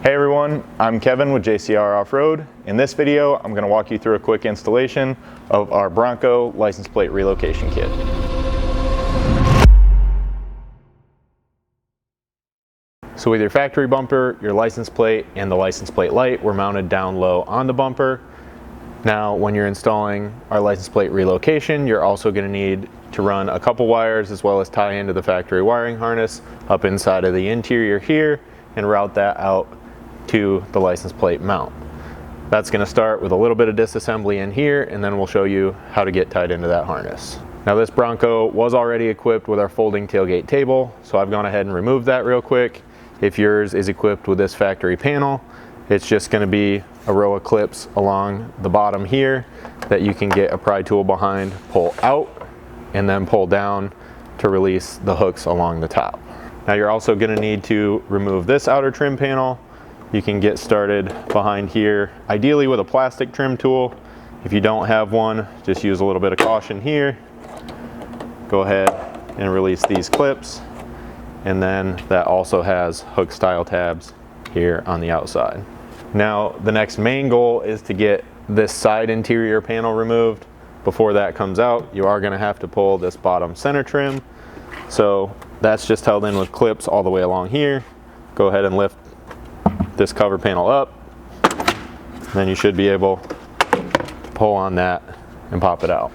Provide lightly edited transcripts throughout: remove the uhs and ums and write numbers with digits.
Hey everyone, I'm Kevin with JcrOffroad. In this video, I'm going to walk you through a quick installation of our Bronco license plate relocation kit. So with your factory bumper, your license plate, and the license plate light were mounted down low on the bumper. Now when you're installing our license plate relocation, you're also going to need to run a couple wires as well as tie into the factory wiring harness up inside of the interior here and route that out to the license plate mount. That's going to start with a little bit of disassembly in here, and then we'll show you how to get tied into that harness. Now this Bronco was already equipped with our folding tailgate table, so I've gone ahead and removed that real quick. If yours is equipped with this factory panel, it's just going to be a row of clips along the bottom here that you can get a pry tool behind, pull out, and then pull down to release the hooks along the top. Now you're also going to need to remove this outer trim panel. You can get started behind here, ideally with a plastic trim tool. If you don't have one, just use a little bit of caution here. Go ahead and release these clips. And then that also has hook style tabs here on the outside. Now the next main goal is to get this side interior panel removed. Before that comes out, you are going to have to pull this bottom center trim. So that's just held in with clips all the way along here. Go ahead and lift this cover panel up, then you should be able to pull on that and pop it out.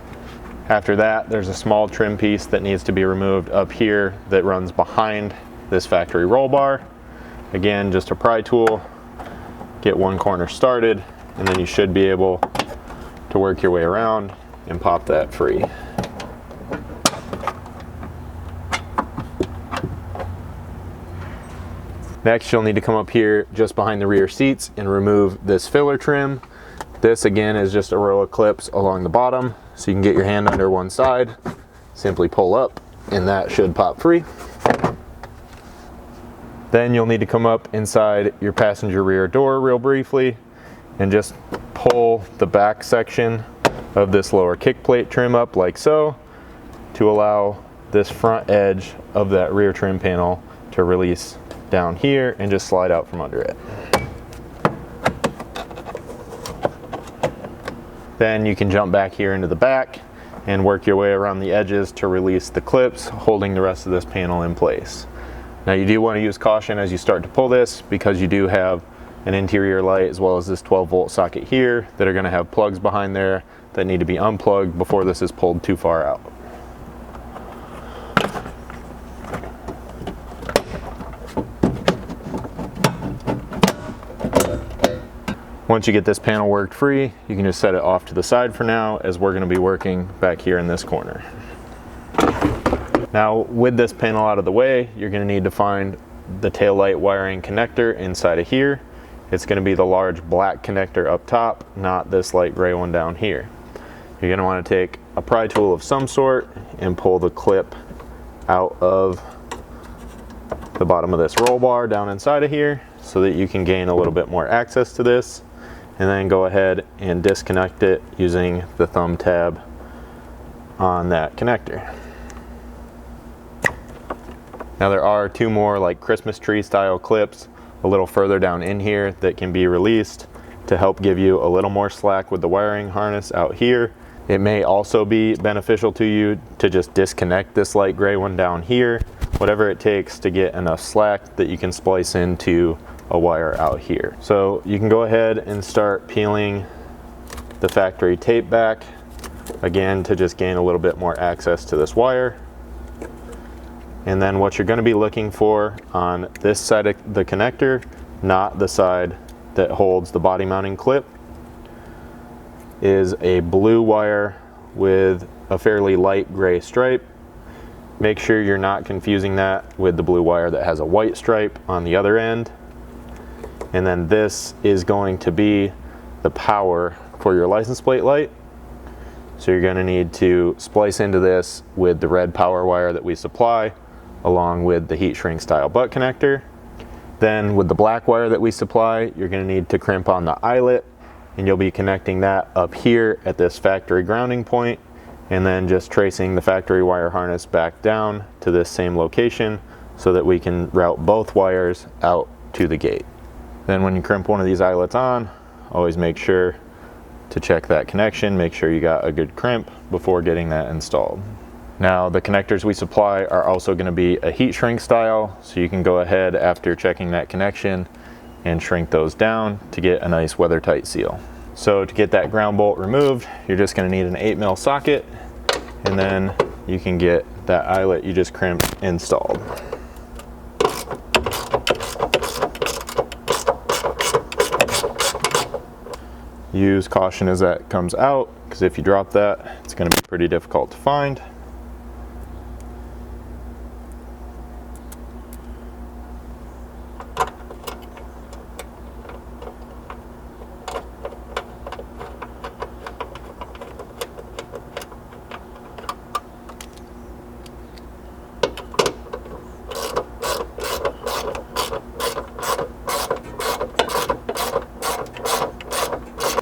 After that, there's a small trim piece that needs to be removed up here that runs behind this factory roll bar. Again, just a pry tool, get one corner started, and then you should be able to work your way around and pop that free. Next, you'll need to come up here just behind the rear seats and remove this filler trim. This again is just a row of clips along the bottom, so you can get your hand under one side, simply pull up, and that should pop free. Then you'll need to come up inside your passenger rear door real briefly and just pull the back section of this lower kick plate trim up like so to allow this front edge of that rear trim panel to release down here and just slide out from under it. Then you can jump back here into the back and work your way around the edges to release the clips, holding the rest of this panel in place. Now you do want to use caution as you start to pull this, because you do have an interior light as well as this 12-volt socket here that are going to have plugs behind there that need to be unplugged before this is pulled too far out. Once you get this panel worked free, you can just set it off to the side for now, as we're going to be working back here in this corner. Now with this panel out of the way, you're going to need to find the taillight wiring connector inside of here. It's going to be the large black connector up top, not this light gray one down here. You're going to want to take a pry tool of some sort and pull the clip out of the bottom of this roll bar down inside of here so that you can gain a little bit more access to this. And then go ahead and disconnect it using the thumb tab on that connector. Now there are two more like Christmas tree style clips a little further down in here that can be released to help give you a little more slack with the wiring harness out here. It may also be beneficial to you to just disconnect this light gray one down here, whatever it takes to get enough slack that you can splice into a wire out here. So you can go ahead and start peeling the factory tape back, again to just gain a little bit more access to this wire. And then what you're going to be looking for on this side of the connector, not the side that holds the body mounting clip, is a blue wire with a fairly light gray stripe. Make sure you're not confusing that with the blue wire that has a white stripe on the other end. And then this is going to be the power for your license plate light. So you're going to need to splice into this with the red power wire that we supply, along with the heat shrink style butt connector. Then with the black wire that we supply, you're going to need to crimp on the eyelet, and you'll be connecting that up here at this factory grounding point, and then just tracing the factory wire harness back down to this same location so that we can route both wires out to the gate. Then when you crimp one of these eyelets on, always make sure to check that connection, make sure you got a good crimp before getting that installed. Now the connectors we supply are also going to be a heat shrink style, so you can go ahead after checking that connection and shrink those down to get a nice weather tight seal. So to get that ground bolt removed, you're just going to need an 8mm socket, and then you can get that eyelet you just crimped installed. Use caution as that comes out, because if you drop that, it's going to be pretty difficult to find.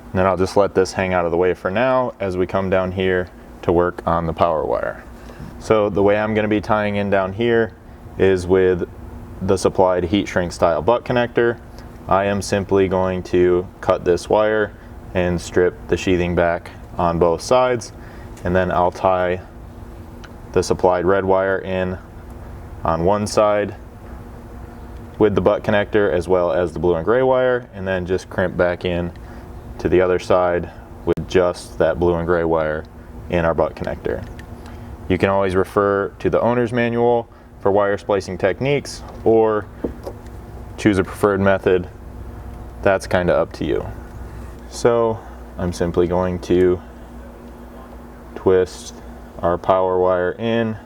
And then I'll just let this hang out of the way for now as we come down here to work on the power wire. So the way I'm going to be tying in down here is with the supplied heat shrink style butt connector. I am simply going to cut this wire and strip the sheathing back on both sides, and then I'll tie the supplied red wire in on one side with the butt connector as well as the blue and gray wire, and then just crimp back in to the other side with just that blue and gray wire in our butt connector. You can always refer to the owner's manual for wire splicing techniques, or choose a preferred method. That's kind of up to you. So I'm simply going to twist our power wire in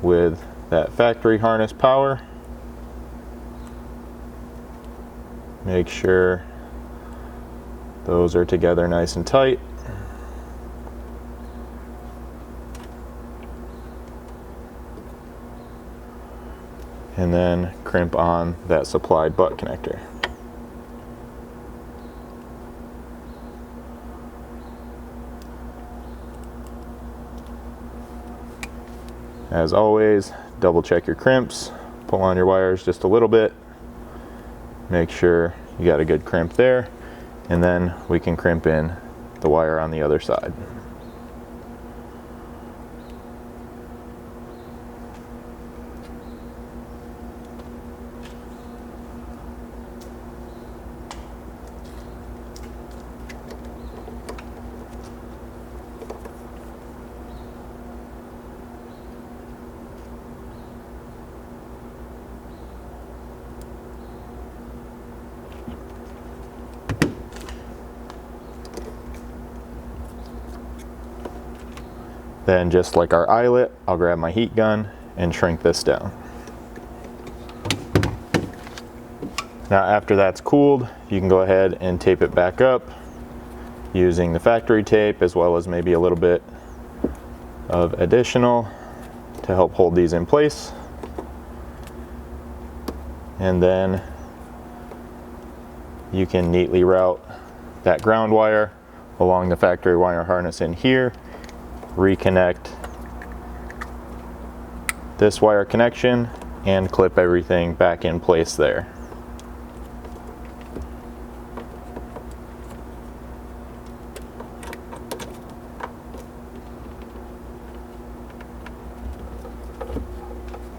with that factory harness power. Make sure those are together nice and tight. And then crimp on that supplied butt connector. As always, double check your crimps, pull on your wires just a little bit, make sure you got a good crimp there, and then we can crimp in the wire on the other side. Then, just like our eyelet, I'll grab my heat gun and shrink this down. Now after that's cooled, you can go ahead and tape it back up using the factory tape, as well as maybe a little bit of additional to help hold these in place. And then you can neatly route that ground wire along the factory wire harness in here, reconnect this wire connection, and clip everything back in place there.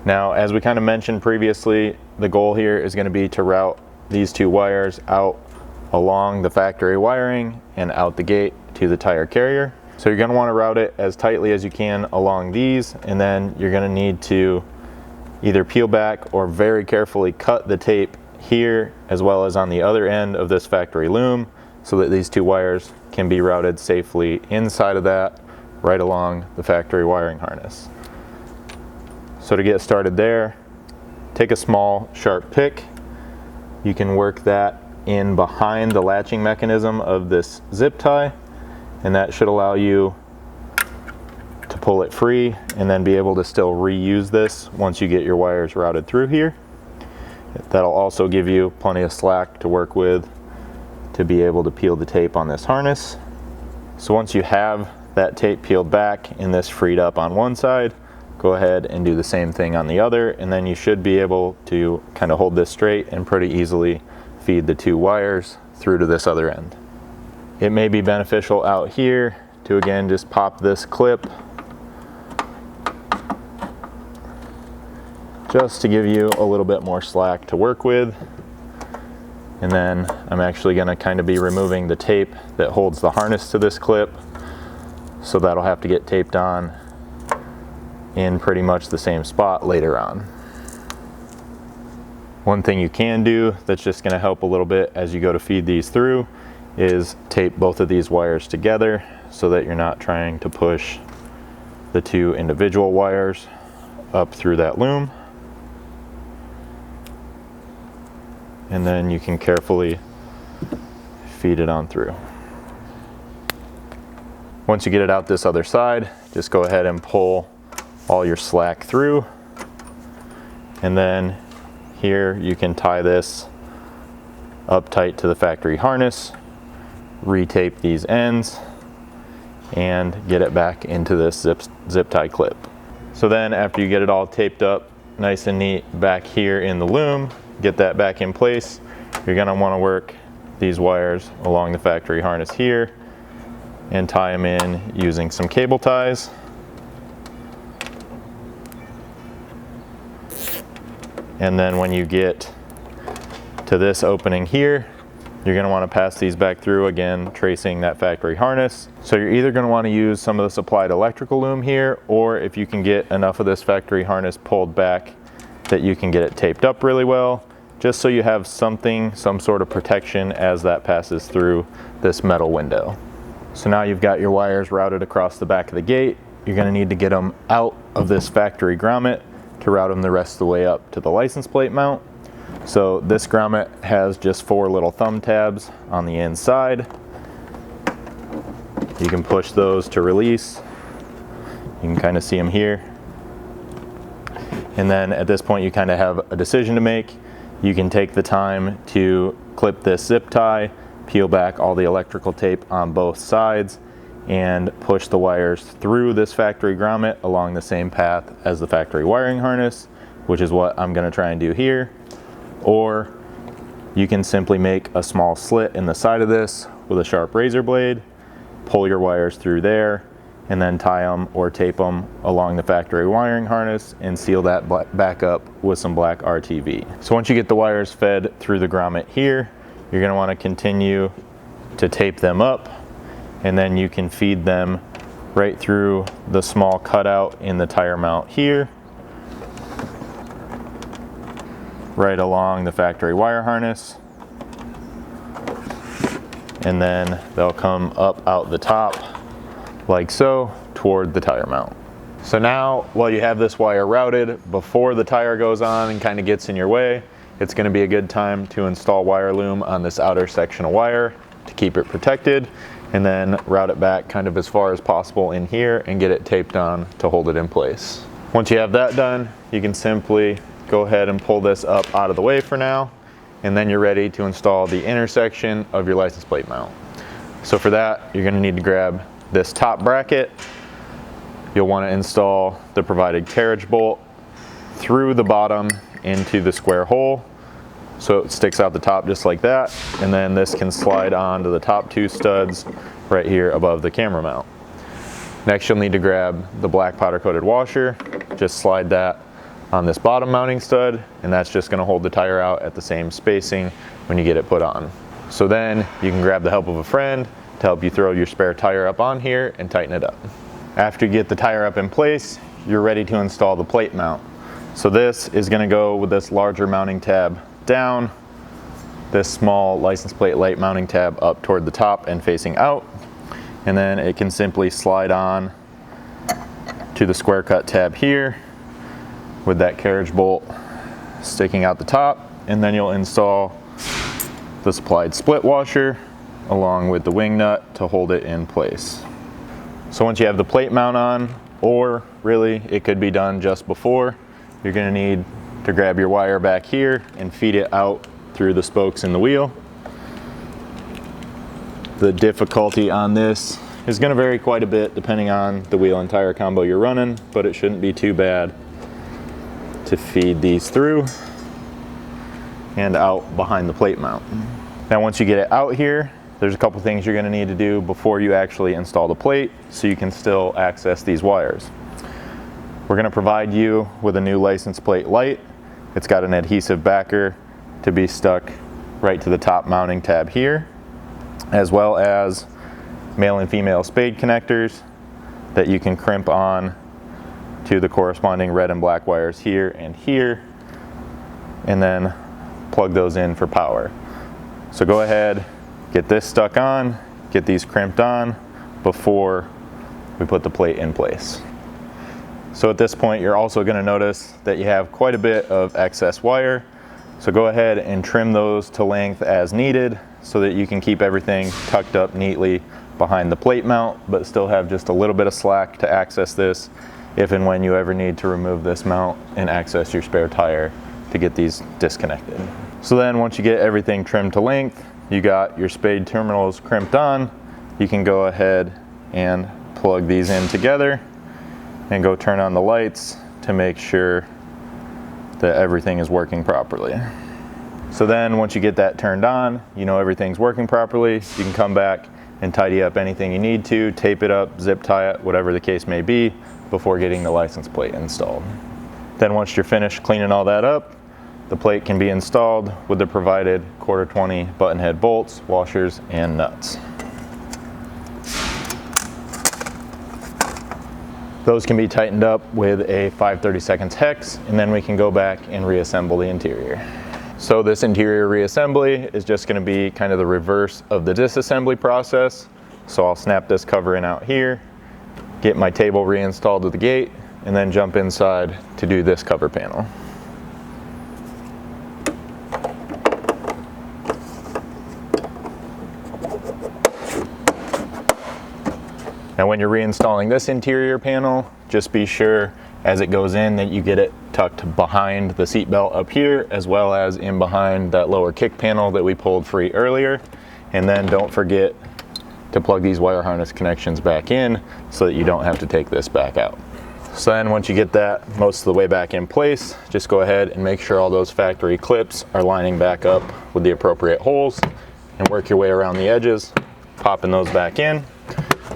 Now, as we kind of mentioned previously, the goal here is going to be to route these two wires out along the factory wiring and out the gate to the tire carrier. So you're going to want to route it as tightly as you can along these, and then you're going to need to either peel back or very carefully cut the tape here as well as on the other end of this factory loom, so that these two wires can be routed safely inside of that, right along the factory wiring harness. So to get started there, take a small sharp pick. You can work that in behind the latching mechanism of this zip tie, and that should allow you to pull it free and then be able to still reuse this once you get your wires routed through here. That'll also give you plenty of slack to work with to be able to peel the tape on this harness. So once you have that tape peeled back and this freed up on one side, go ahead and do the same thing on the other, and then you should be able to kind of hold this straight and pretty easily feed the 2 wires through to this other end. It may be beneficial out here to again just pop this clip just to give you a little bit more slack to work with. And then I'm actually going to kind of be removing the tape that holds the harness to this clip, so that'll have to get taped on in pretty much the same spot later on. One thing you can do that's just going to help a little bit as you go to feed these through is tape both of these wires together so that you're not trying to push the 2 individual wires up through that loom. And then you can carefully feed it on through. Once you get it out this other side, just go ahead and pull all your slack through. And then here you can tie this up tight to the factory harness, retape these ends, and get it back into this zip tie clip. So then after you get it all taped up nice and neat back here in the loom, get that back in place, you're going to want to work these wires along the factory harness here and tie them in using some cable ties. And then when you get to this opening here, you're going to want to pass these back through again, tracing that factory harness. So you're either going to want to use some of the supplied electrical loom here, or if you can get enough of this factory harness pulled back that you can get it taped up really well, just so you have something, some sort of protection as that passes through this metal window. So now you've got your wires routed across the back of the gate. You're going to need to get them out of this factory grommet to route them the rest of the way up to the license plate mount. So this grommet has just 4 little thumb tabs on the inside. You can push those to release. You can kind of see them here. And then at this point you kind of have a decision to make. You can take the time to clip this zip tie, peel back all the electrical tape on both sides, and push the wires through this factory grommet along the same path as the factory wiring harness, which is what I'm going to try and do here. Or you can simply make a small slit in the side of this with a sharp razor blade, pull your wires through there, and then tie them or tape them along the factory wiring harness and seal that back up with some black RTV. So once you get the wires fed through the grommet here, you're going to want to continue to tape them up, and then you can feed them right through the small cutout in the tire mount here, right along the factory wire harness, and then they'll come up out the top like so toward the tire mount. So now while you have this wire routed, before the tire goes on and kind of gets in your way, it's going to be a good time to install wire loom on this outer section of wire to keep it protected, and then route it back kind of as far as possible in here and get it taped on to hold it in place. Once you have that done, you can simply go ahead and pull this up out of the way for now, and then you're ready to install the intersection of your license plate mount. So for that, you're going to need to grab this top bracket. You'll want to install the provided carriage bolt through the bottom into the square hole so it sticks out the top just like that, and then this can slide on to the top 2 studs right here above the camera mount. Next, you'll need to grab the black powder coated washer, just slide that on this bottom mounting stud, and that's just going to hold the tire out at the same spacing when you get it put on. So then you can grab the help of a friend to help you throw your spare tire up on here and tighten it up. After you get the tire up in place, you're ready to install the plate mount. So this is going to go with this larger mounting tab down, this small license plate light mounting tab up toward the top and facing out, and then it can simply slide on to the square cut tab here with that carriage bolt sticking out the top, and then you'll install the supplied split washer along with the wing nut to hold it in place. So once you have the plate mount on, or really it could be done just before, you're going to need to grab your wire back here and feed it out through the spokes in the wheel. The difficulty on this is going to vary quite a bit depending on the wheel and tire combo you're running, but it shouldn't be too bad to feed these through and out behind the plate mount. Now once you get it out here, there's a couple things you're going to need to do before you actually install the plate so you can still access these wires. We're going to provide you with a new license plate light. It's got an adhesive backer to be stuck right to the top mounting tab here, as well as male and female spade connectors that you can crimp on to the corresponding red and black wires here, and then plug those in for power. So go ahead, get this stuck on, get these crimped on before we put the plate in place. So at this point, you're also going to notice that you have quite a bit of excess wire. So go ahead and trim those to length as needed so that you can keep everything tucked up neatly behind the plate mount, but still have just a little bit of slack to access this if and when you ever need to remove this mount and access your spare tire to get these disconnected. So then once you get everything trimmed to length, you got your spade terminals crimped on, you can go ahead and plug these in together and go turn on the lights to make sure that everything is working properly. So then once you get that turned on, you know everything's working properly, you can come back and tidy up anything you need to, tape it up, zip tie it, whatever the case may be, before getting the license plate installed. Then once you're finished cleaning all that up, the plate can be installed with the provided 1/4 20 button head bolts, washers, and nuts. Those can be tightened up with a 5/32 hex, and then we can go back and reassemble the interior. So this interior reassembly is just going to be kind of the reverse of the disassembly process. So I'll snap this cover in out here, get my table reinstalled to the gate, and then jump inside to do this cover panel. Now when you're reinstalling this interior panel, just be sure as it goes in that you get it tucked behind the seat belt up here, as well as in behind that lower kick panel that we pulled free earlier. And then don't forget to plug these wire harness connections back in so that you don't have to take this back out. So then once you get that most of the way back in place, just go ahead and make sure all those factory clips are lining back up with the appropriate holes, and work your way around the edges, popping those back in.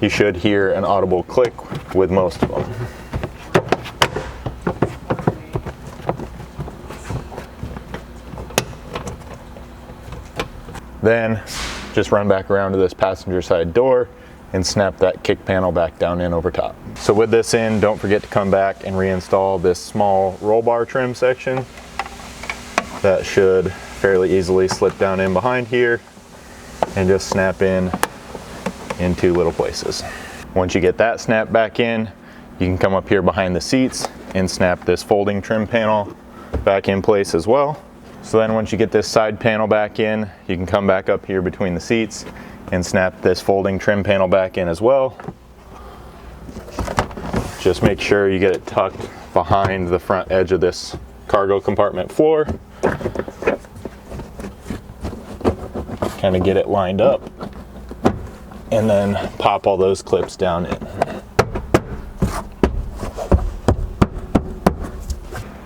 You should hear an audible click with most of them. Then just run back around to this passenger side door and snap that kick panel back down in over top. So with this in, don't forget to come back and reinstall this small roll bar trim section. That should fairly easily slip down in behind here and just snap in two little places. Once you get that snapped back in, you can come up here behind the seats and snap this folding trim panel back in place as well. So then once you get this side panel back in, you can come back up here between the seats and snap this folding trim panel back in as well. Just make sure you get it tucked behind the front edge of this cargo compartment floor. Kind of get it lined up, and then pop all those clips down in.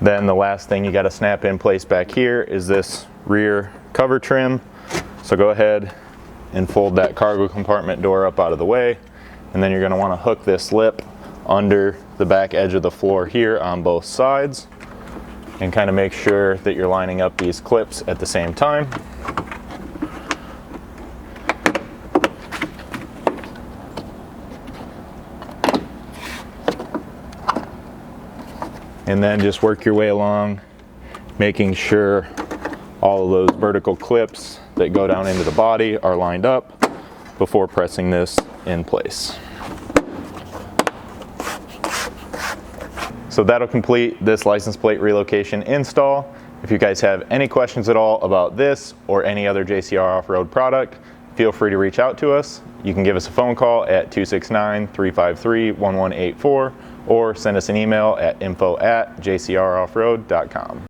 Then the last thing you got to snap in place back here is this rear cover trim. So go ahead and fold that cargo compartment door up out of the way, and then you're going to want to hook this lip under the back edge of the floor here on both sides, and kind of make sure that you're lining up these clips at the same time. And then just work your way along, making sure all of those vertical clips that go down into the body are lined up before pressing this in place. So that'll complete this license plate relocation install. If you guys have any questions at all about this or any other JCR Off-Road product, feel free to reach out to us. You can give us a phone call at 269-353-1184 or send us an email at info@jcroffroad.com.